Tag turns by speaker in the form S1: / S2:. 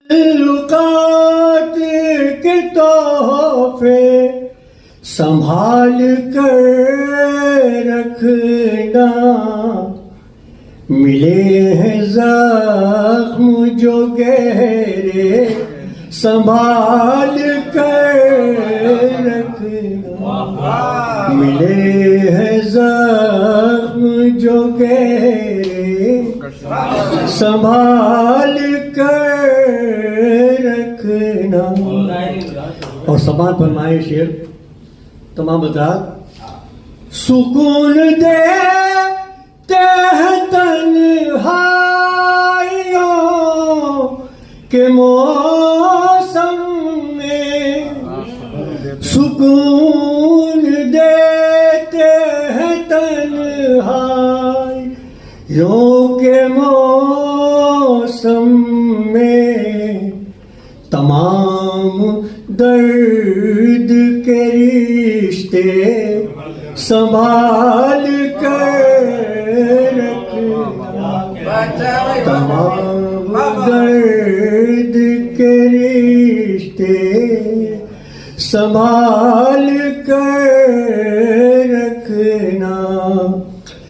S1: تعلقات کے تحفے سنبھال کر رکھنا، ملے ہیں زخم جو گہرے سنبھال کر رکھنا، ملے ہیں زخم جو گہرے سنبھال کر رکھنا۔ اور سماعت فرمائے شعر تمام حضرات۔ سکون دیتے ہیں تنہائیوں کے موسم میں، سکون دیتے ہیں تنہائیوں کے موسم میں، تمام درد کے رشتے سنبھال کر رکھنا، تمام درد کے رشتے سنبھال کر رکھنا۔